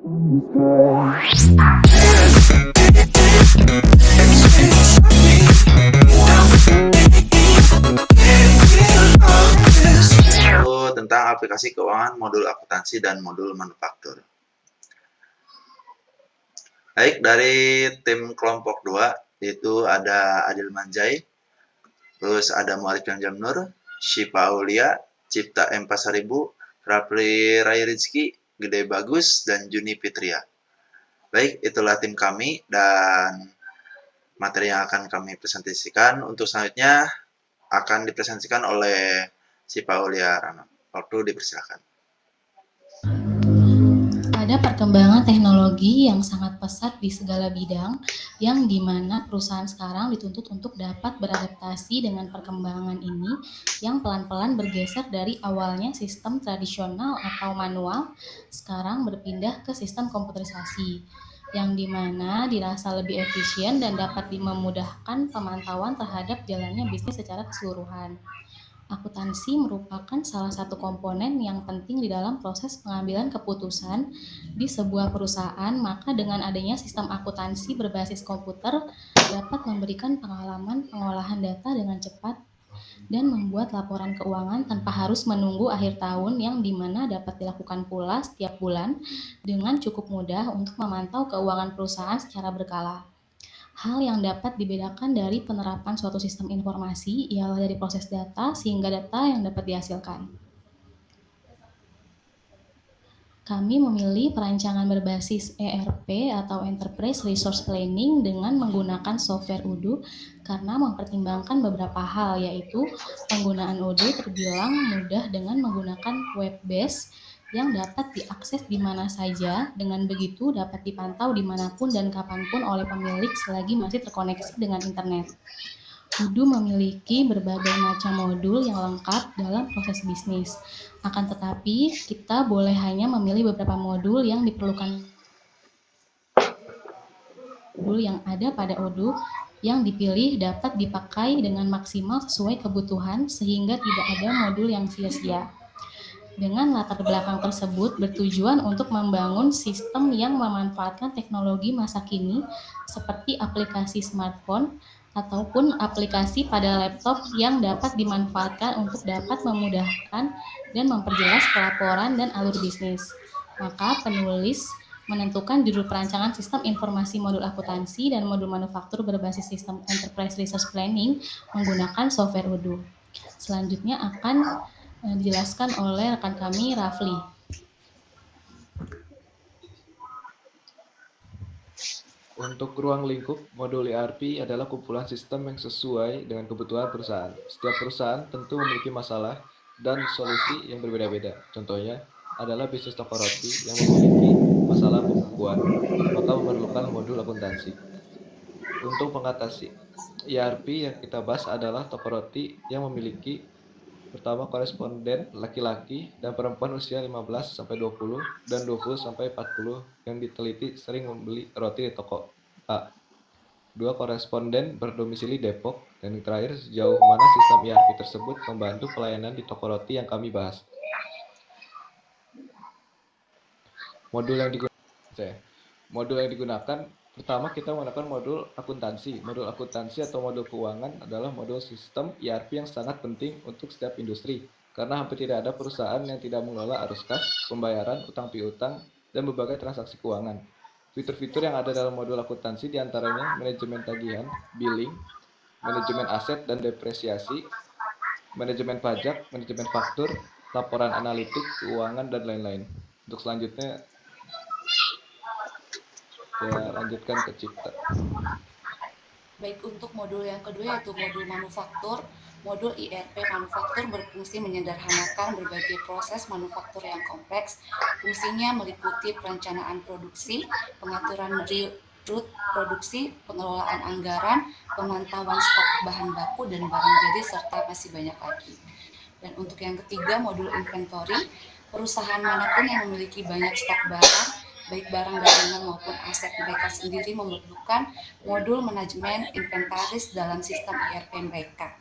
Tentang aplikasi keuangan, modul akuntansi, dan modul manufaktur. Baik, dari tim kelompok 2, yaitu ada Adil Manjai, terus ada Muarif Jamnur, Syifa Aulia, Cipta M. Pasaribu, Rafli Rai Rizky, Gede Bagus, dan Juni Fitria. Baik, itulah tim kami, dan materi yang akan kami presentasikan. Untuk selanjutnya akan dipresentasikan oleh Syifa Aulia Rana. Waktu dipersilakan. Ada perkembangan teknologi yang sangat pesat di segala bidang, yang dimana perusahaan sekarang dituntut untuk dapat beradaptasi dengan perkembangan ini, yang pelan-pelan bergeser dari awalnya sistem tradisional atau manual, sekarang berpindah ke sistem komputerisasi, yang dimana dirasa lebih efisien dan dapat memudahkan pemantauan terhadap jalannya bisnis secara keseluruhan. Akuntansi merupakan salah satu komponen yang penting di dalam proses pengambilan keputusan di sebuah perusahaan, maka dengan adanya sistem akuntansi berbasis komputer dapat memberikan pengalaman pengolahan data dengan cepat dan membuat laporan keuangan tanpa harus menunggu akhir tahun, yang dimana dapat dilakukan pula setiap bulan dengan cukup mudah untuk memantau keuangan perusahaan secara berkala. Hal yang dapat dibedakan dari penerapan suatu sistem informasi ialah dari proses data sehingga data yang dapat dihasilkan. Kami memilih perancangan berbasis ERP atau Enterprise Resource Planning dengan menggunakan software Odoo karena mempertimbangkan beberapa hal, yaitu penggunaan Odoo terbilang mudah dengan menggunakan web base yang dapat diakses di mana saja, dengan begitu dapat dipantau dimanapun dan kapanpun oleh pemilik selagi masih terkoneksi dengan internet. Odoo memiliki berbagai macam modul yang lengkap dalam proses bisnis. Akan tetapi, kita boleh hanya memilih beberapa modul yang diperlukan. Modul yang ada pada Odoo yang dipilih dapat dipakai dengan maksimal sesuai kebutuhan sehingga tidak ada modul yang sia-sia. Dengan latar belakang tersebut bertujuan untuk membangun sistem yang memanfaatkan teknologi masa kini seperti aplikasi smartphone ataupun aplikasi pada laptop yang dapat dimanfaatkan untuk dapat memudahkan dan memperjelas pelaporan dan alur bisnis. Maka penulis menentukan judul perancangan sistem informasi modul akuntansi dan modul manufaktur berbasis sistem Enterprise Resource Planning menggunakan software Odoo. Selanjutnya akan dijelaskan oleh rekan kami, Rafli. Untuk ruang lingkup, modul ERP adalah kumpulan sistem yang sesuai dengan kebutuhan perusahaan. Setiap perusahaan tentu memiliki masalah dan solusi yang berbeda-beda. Contohnya adalah bisnis toko roti yang memiliki masalah pembukuan, maka memerlukan modul akuntansi. Untuk mengatasi ERP yang kita bahas adalah toko roti yang memiliki pertama koresponden laki-laki dan perempuan usia 15-20 dan 20-40 yang diteliti sering membeli roti di toko A. 2 koresponden berdomisili Depok, dan yang terakhir sejauh mana sistem ERP tersebut membantu pelayanan di toko roti yang kami bahas. Modul yang digunakan pertama kita menggunakan modul akuntansi. Modul akuntansi atau modul keuangan adalah modul sistem ERP yang sangat penting untuk setiap industri, karena hampir tidak ada perusahaan yang tidak mengelola arus kas, pembayaran, utang piutang, dan berbagai transaksi keuangan. Fitur-fitur yang ada dalam modul akuntansi diantaranya manajemen tagihan, billing, manajemen aset dan depresiasi, manajemen pajak, manajemen faktur, laporan analitik, keuangan, dan lain-lain. Untuk selanjutnya saya lanjutkan ke Cipta. Baik, untuk modul yang kedua yaitu modul manufaktur. Modul ERP manufaktur berfungsi menyederhanakan berbagai proses manufaktur yang kompleks. Fungsinya meliputi perencanaan produksi, pengaturan rute produksi, pengelolaan anggaran, pemantauan stok bahan baku dan barang jadi, serta masih banyak lagi. Dan untuk yang ketiga, modul inventory. Perusahaan manapun yang memiliki banyak stok barang, baik barang dagangan maupun aset mereka sendiri, memerlukan modul manajemen inventaris dalam sistem ERP mereka.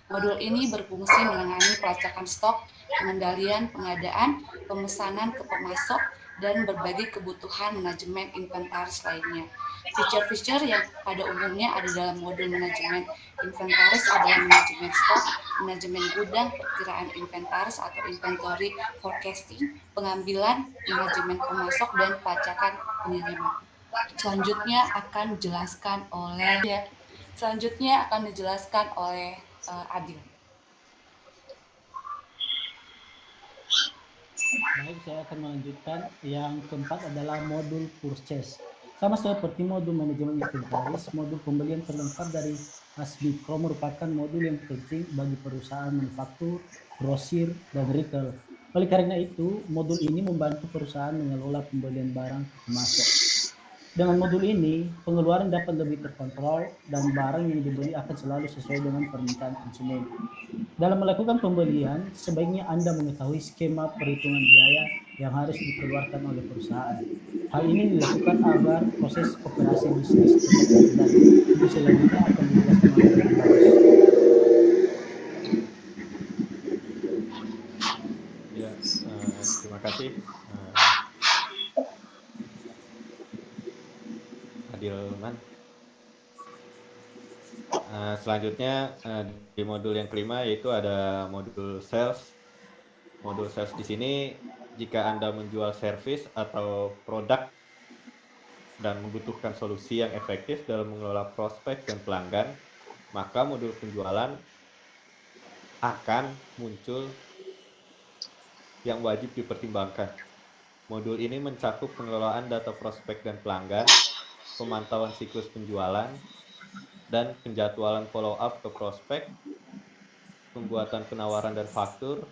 Modul ini berfungsi menangani pelacakan stok, pengendalian pengadaan, pemesanan ke pemasok, dan berbagai kebutuhan manajemen inventaris lainnya. Feature-feature yang pada umumnya ada dalam modul manajemen inventaris adalah manajemen stok, manajemen gudang, perkiraan inventaris atau inventory forecasting, pengambilan, manajemen pemasok, dan pelacakan pengiriman. Selanjutnya akan dijelaskan oleh Adil. Baik, saya akan melanjutkan. Yang keempat adalah modul purchase. Sama seperti modul manajemen inventaris, modul pembelian terlengkap dari ASBICRO merupakan modul yang penting bagi perusahaan manufaktur, grosir, dan retail. Oleh karena itu, modul ini membantu perusahaan mengelola pembelian barang ke pemasok. Dengan modul ini, pengeluaran dapat lebih terkontrol dan barang yang dibeli akan selalu sesuai dengan permintaan konsumen. Dalam melakukan pembelian, sebaiknya Anda mengetahui skema perhitungan biaya yang harus dikeluarkan oleh perusahaan. Hal ini dilakukan agar proses operasi bisnis tetap terkendali. Untuk selanjutnya akan dijelaskan oleh Rekan Bagus. Ya, terima kasih Adilman. Selanjutnya di modul yang kelima yaitu ada modul sales. Modul sales di sini jika Anda menjual service atau produk dan membutuhkan solusi yang efektif dalam mengelola prospek dan pelanggan, maka modul penjualan akan muncul yang wajib dipertimbangkan. Modul ini mencakup pengelolaan data prospek dan pelanggan, pemantauan siklus penjualan, dan penjadwalan follow-up ke prospek, pembuatan penawaran dan faktur,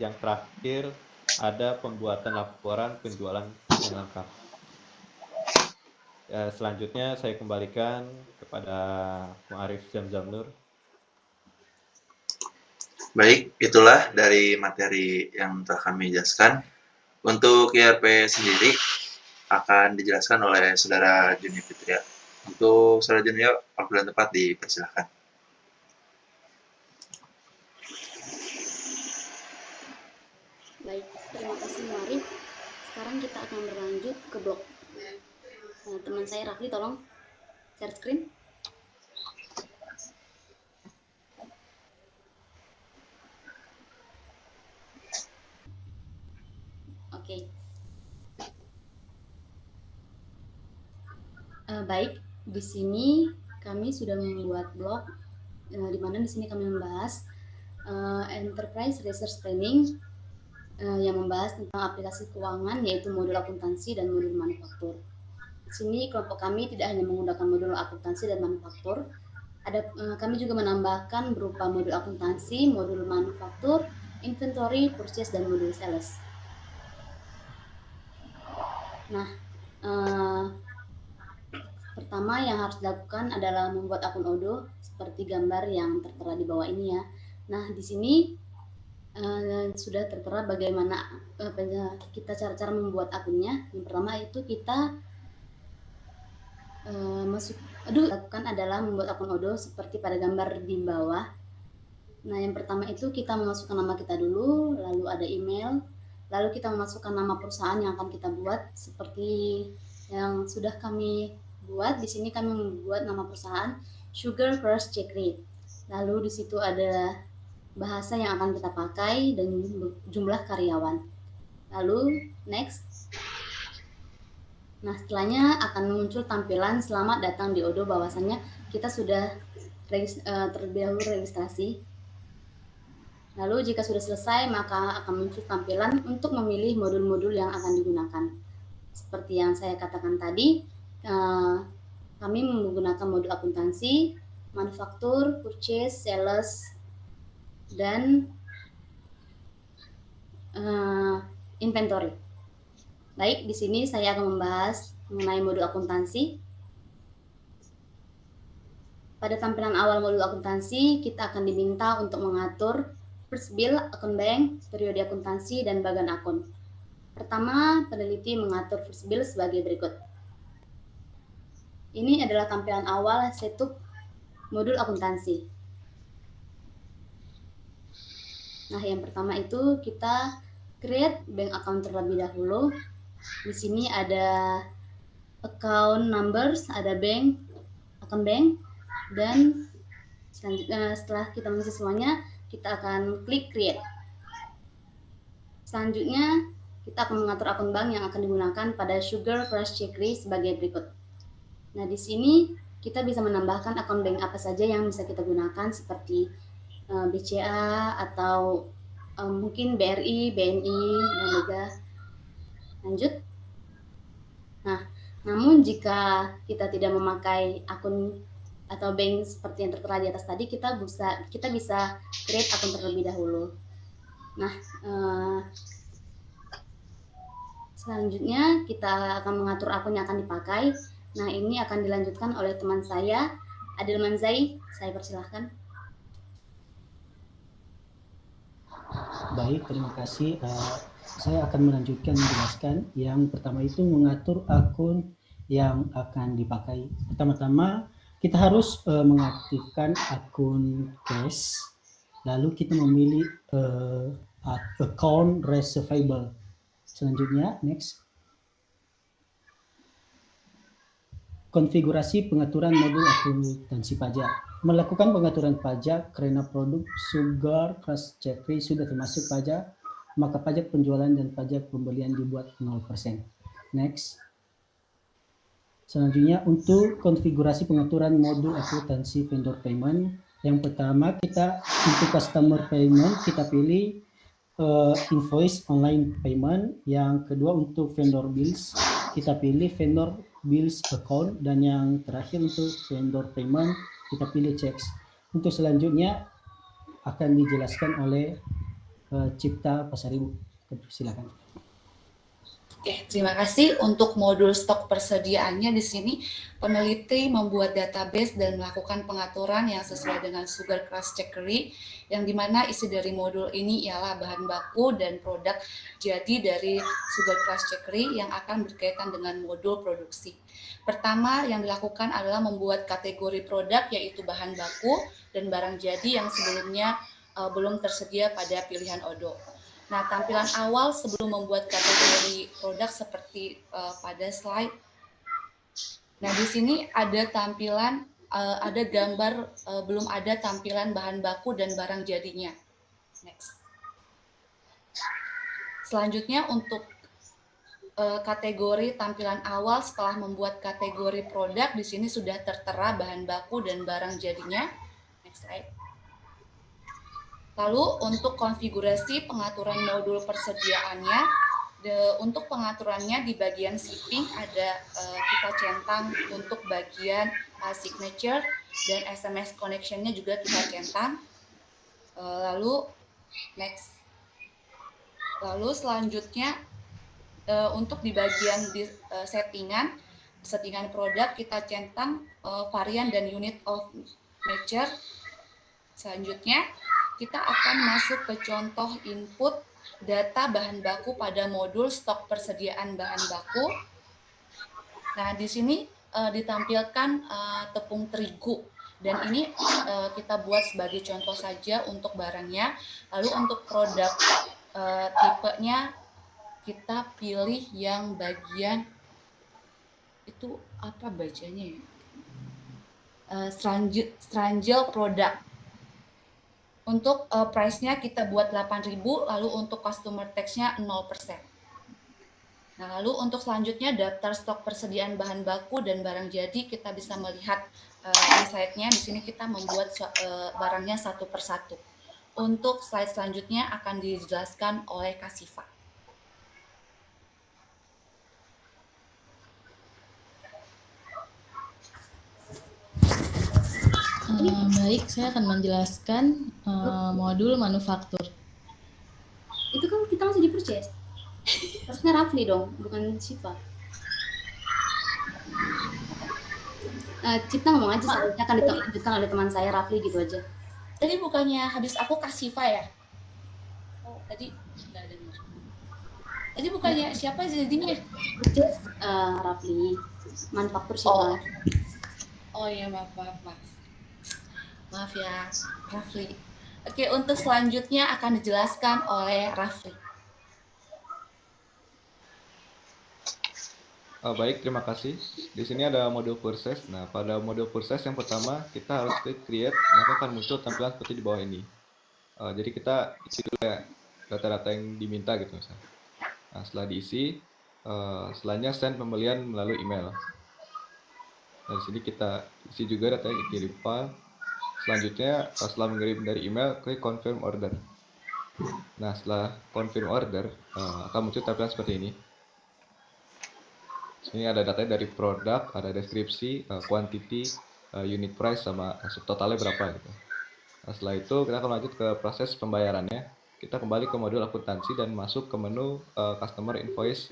yang terakhir ada pembuatan laporan penjualan yang lengkap. Selanjutnya saya kembalikan kepada Mu'arif Zamzam Nur. Baik, itulah dari materi yang telah kami jelaskan. Untuk IRP sendiri akan dijelaskan oleh Saudara Juni Fitria. Untuk Saudara Juni, waktu dan tempat dipersilakan. Baik, terima kasih Muarif. Sekarang kita akan berlanjut ke blog. Teman saya Rafli, tolong share screen. Oke. Baik, di sini kami sudah membuat blog di mana di sini kami membahas Enterprise Research Planning yang membahas tentang aplikasi keuangan yaitu modul akuntansi dan modul manufaktur. Di sini kelompok kami tidak hanya menggunakan modul akuntansi dan manufaktur, kami juga menambahkan berupa modul akuntansi, modul manufaktur, inventory, purchase, dan modul sales. Nah, pertama yang harus dilakukan adalah membuat akun Odoo seperti gambar yang tertera di bawah ini ya. Nah, di sini sudah tertera bagaimana kita cara membuat akunnya. Yang pertama itu kita lakukan adalah membuat akun Odoo seperti pada gambar di bawah. Nah, yang pertama itu kita memasukkan nama kita dulu, lalu ada email, lalu kita memasukkan nama perusahaan yang akan kita buat seperti yang sudah kami buat. Di sini kami membuat nama perusahaan Sugar Crush Bakery. Lalu di situ ada bahasa yang akan kita pakai dan jumlah karyawan. Lalu next. Nah, setelahnya akan muncul tampilan selamat datang di Odoo, bahwasannya kita sudah terlebih dahulu registrasi. Lalu jika sudah selesai, maka akan muncul tampilan untuk memilih modul-modul yang akan digunakan. Seperti yang saya katakan tadi, kami menggunakan modul akuntansi, manufaktur, purchase, sales, dan inventory. Baik, di sini saya akan membahas mengenai modul akuntansi. Pada tampilan awal modul akuntansi, kita akan diminta untuk mengatur first bill, akun bank, periode akuntansi, dan bagan akun. Pertama, peneliti mengatur first bill sebagai berikut. Ini adalah tampilan awal setup modul akuntansi. Nah, yang pertama itu kita create bank account terlebih dahulu. Di sini ada account numbers, ada bank, akun bank, dan selanjutnya setelah kita mengisi semuanya, kita akan klik create. Selanjutnya, kita akan mengatur akun bank yang akan digunakan pada Sugar Crush Bakery sebagai berikut. Nah, di sini kita bisa menambahkan akun bank apa saja yang bisa kita gunakan seperti BCA atau mungkin BRI, BNI, dan juga lanjut. Nah, namun jika kita tidak memakai akun atau bank seperti yang tertera di atas tadi, kita bisa create akun terlebih dahulu. Nah, selanjutnya kita akan mengatur akun yang akan dipakai. Nah, ini akan dilanjutkan oleh teman saya, Adil Manzai. Saya persilahkan. Baik, terima kasih. Saya akan melanjutkan menjelaskan. Yang pertama itu mengatur akun yang akan dipakai. Pertama-tama kita harus mengaktifkan akun cash. Lalu kita memilih account receivable. Selanjutnya, next. Konfigurasi pengaturan modul akuntansi pajak. Melakukan pengaturan pajak karena produk Sugar Crush Bakery sudah termasuk pajak, maka pajak penjualan dan pajak pembelian dibuat 0%. Next. Selanjutnya, untuk konfigurasi pengaturan modul akuntansi vendor payment, yang pertama kita untuk customer payment kita pilih invoice online payment. Yang kedua untuk vendor bills kita pilih vendor bills account, dan yang terakhir untuk vendor payment kita pilih checks. Untuk selanjutnya akan dijelaskan oleh Cipta Pasaribu. Silakan. Oke, terima kasih. Untuk modul stok persediaannya di sini peneliti membuat database dan melakukan pengaturan yang sesuai dengan Sugar Crush Bakery, yang dimana isi dari modul ini ialah bahan baku dan produk jadi dari Sugar Crush Bakery yang akan berkaitan dengan modul produksi. Pertama yang dilakukan adalah membuat kategori produk, yaitu bahan baku dan barang jadi yang sebelumnya belum tersedia pada pilihan Odoo. Nah, tampilan awal sebelum membuat kategori produk seperti pada slide. Nah, di sini ada tampilan, ada gambar, belum ada tampilan bahan baku dan barang jadinya. Next. Selanjutnya untuk kategori tampilan awal setelah membuat kategori produk, di sini sudah tertera bahan baku dan barang jadinya. Next slide. Lalu untuk konfigurasi pengaturan modul persediaannya, untuk pengaturannya di bagian shipping ada kita centang untuk bagian signature dan SMS connection-nya juga kita centang. Lalu next. Lalu selanjutnya untuk di bagian settingan produk kita centang varian dan unit of measure. Selanjutnya kita akan masuk ke contoh input data bahan baku pada modul stok persediaan bahan baku. Nah, di sini ditampilkan tepung terigu, dan ini kita buat sebagai contoh saja untuk barangnya. Lalu untuk produk tipenya kita pilih yang bagian itu apa bacanya ya? Strangle produk. Untuk price-nya kita buat 8.000, lalu untuk customer tax-nya 0%. Nah, lalu untuk selanjutnya daftar stok persediaan bahan baku dan barang jadi, kita bisa melihat di slide-nya. Di sini kita membuat barangnya satu persatu. Untuk slide selanjutnya akan dijelaskan oleh Kasifa. Baik, saya akan menjelaskan modul manufaktur. Itu kan kita masih di purchase. Harusnya Rafli dong, bukan Siva. Cipta ngomong aja, selanjutnya akan dilanjutkan oleh teman saya Rafli, gitu aja. Tadi bukannya habis aku Kasifa ya? Oh, tadi nggak ada. Tadi bukannya siapa jadinya? Purchase Rafli, manufaktur Siva. Oh ya, maaf ya, Rafli. Oke, untuk selanjutnya akan dijelaskan oleh Rafli. Baik, terima kasih. Di sini ada modul process. Nah, pada modul process yang pertama, kita harus klik create, maka akan muncul tampilan seperti di bawah ini. Jadi kita isi dulu ya data-data yang diminta gitu misalnya. Nah, setelah diisi, selanjutnya send pembelian melalui email. Nah, di sini kita isi juga data yang dikirim file. Selanjutnya, setelah mengirim dari email, klik confirm order. Nah, setelah confirm order, akan muncul tampilan seperti ini. Sini ada datanya dari produk, ada deskripsi, quantity, unit price, sama subtotalnya berapa gitu. Nah, setelah itu kita akan lanjut ke proses pembayarannya. Kita kembali ke modul akuntansi dan masuk ke menu customer invoice.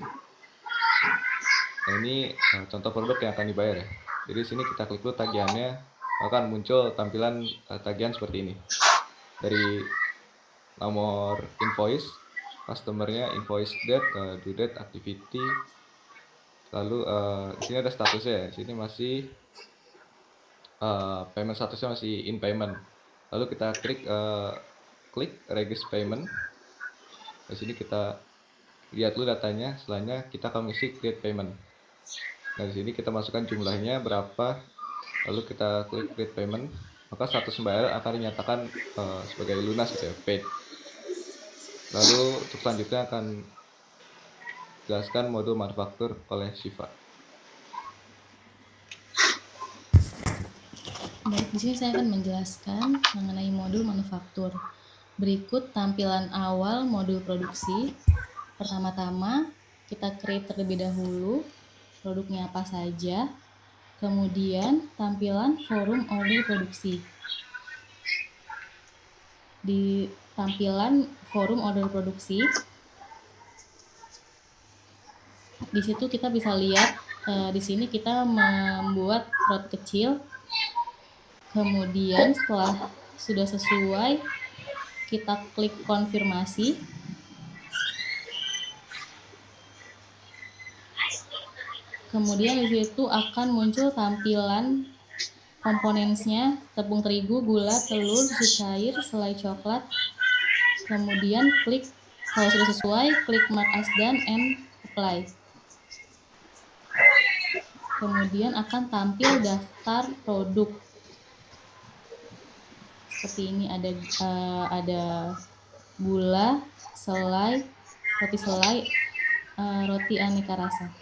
Nah, ini contoh produk yang akan dibayar ya. Jadi di sini kita klik dulu tagihannya, akan muncul tampilan tagihan seperti ini. Dari nomor invoice, customernya, invoice date, due date, activity. Lalu di sini ada statusnya ya. Di sini masih payment statusnya masih in payment. Lalu kita klik register payment. Di sini kita lihat dulu datanya. Selanjutnya kita akan mengisi create payment. Nah, di sini kita masukkan jumlahnya berapa. Lalu kita klik create payment. Maka status pembayaran akan dinyatakan sebagai lunas gitu ya, paid. Lalu untuk selanjutnya akan jelaskan modul manufaktur oleh Shiva. Baik, di sini saya akan menjelaskan mengenai modul manufaktur. Berikut tampilan awal modul produksi. Pertama-tama, kita create terlebih dahulu produknya apa saja. Kemudian, tampilan forum order produksi. Di tampilan forum order produksi, di situ kita bisa lihat di sini kita membuat plot kecil. Kemudian setelah sudah sesuai, kita klik konfirmasi. Kemudian di situ akan muncul tampilan komponennya, tepung terigu, gula, telur, susu cair, selai coklat. Kemudian klik, kalau sudah sesuai, klik mark as done and apply. Kemudian akan tampil daftar produk. Seperti ini ada gula, selai, roti selai, roti aneka rasa.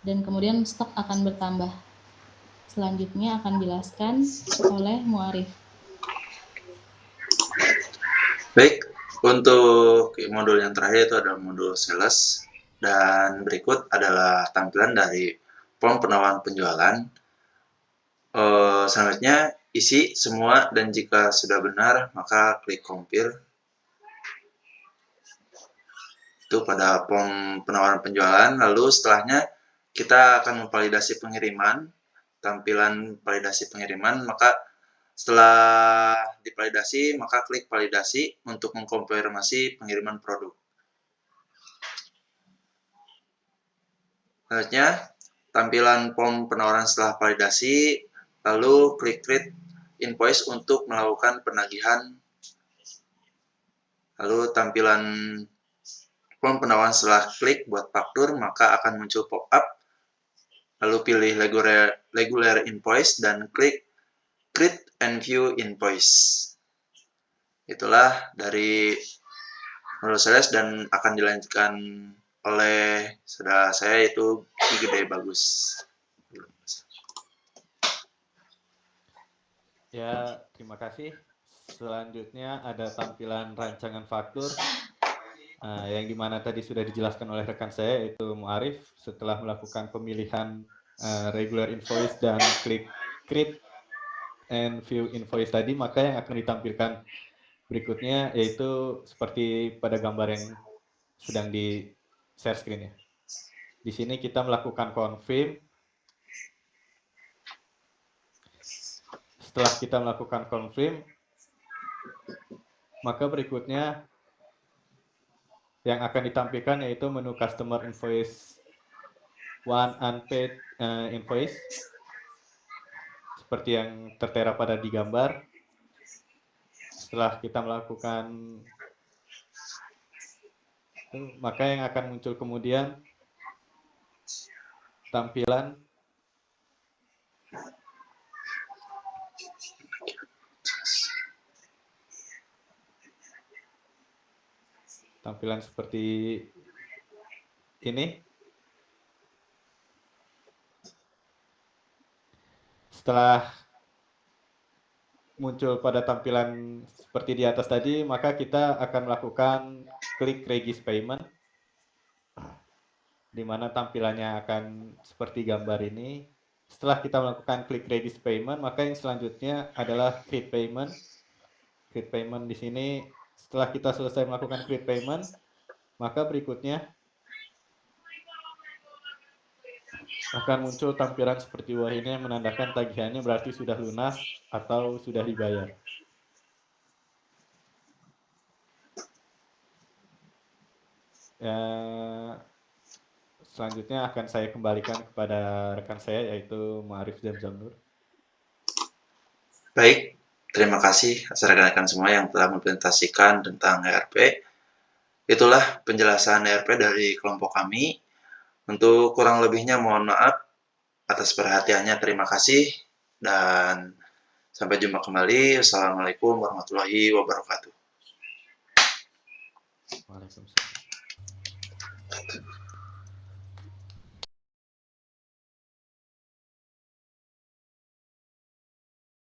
Dan kemudian stok akan bertambah. Selanjutnya akan dijelaskan oleh Muarif. Baik, untuk modul yang terakhir itu adalah modul sales. Dan berikut adalah tampilan dari form penawaran penjualan. Selanjutnya isi semua dan jika sudah benar maka klik confirm. Itu pada form penawaran penjualan. Lalu setelahnya kita akan memvalidasi pengiriman. Tampilan validasi pengiriman, maka setelah divalidasi maka klik validasi untuk mengkonfirmasi pengiriman produk. Selanjutnya tampilan form penawaran setelah validasi, lalu klik create invoice untuk melakukan penagihan. Lalu tampilan form penawaran setelah klik buat faktur, maka akan muncul pop-up. Lalu pilih regular invoice dan klik create and view invoice. Itulah dari modul sales dan akan dilanjutkan oleh saudara saya yaitu Ki Gede Bagus. Ya, terima kasih. Selanjutnya ada tampilan rancangan faktur yang dimana tadi sudah dijelaskan oleh rekan saya yaitu Muarif. Setelah melakukan pemilihan regular invoice dan klik create and view invoice tadi, maka yang akan ditampilkan berikutnya yaitu seperti pada gambar yang sedang di share screen ya. Di sini kita melakukan confirm. Setelah kita melakukan confirm, maka berikutnya yang akan ditampilkan yaitu menu customer invoice one unpaid invoice seperti yang tertera pada di gambar. Setelah kita melakukan itu, maka yang akan muncul kemudian tampilan seperti ini. Setelah muncul pada tampilan seperti di atas tadi, maka kita akan melakukan klik Register Payment, di mana tampilannya akan seperti gambar ini. Setelah kita melakukan klik Register Payment, maka yang selanjutnya adalah Create Payment. Create Payment di sini, setelah kita selesai melakukan Create Payment, maka berikutnya akan muncul tampilan seperti bawah ini yang menandakan tagihannya berarti sudah lunas atau sudah dibayar. Ya, selanjutnya akan saya kembalikan kepada rekan saya, yaitu Ma'arif Zamzam Nur. Baik, terima kasih atas rekan-rekan semua yang telah mempresentasikan tentang ERP. Itulah penjelasan ERP dari kelompok kami. Untuk kurang lebihnya mohon maaf atas perhatiannya. Terima kasih dan sampai jumpa kembali. Wassalamualaikum warahmatullahi wabarakatuh. Waalaikumsalam.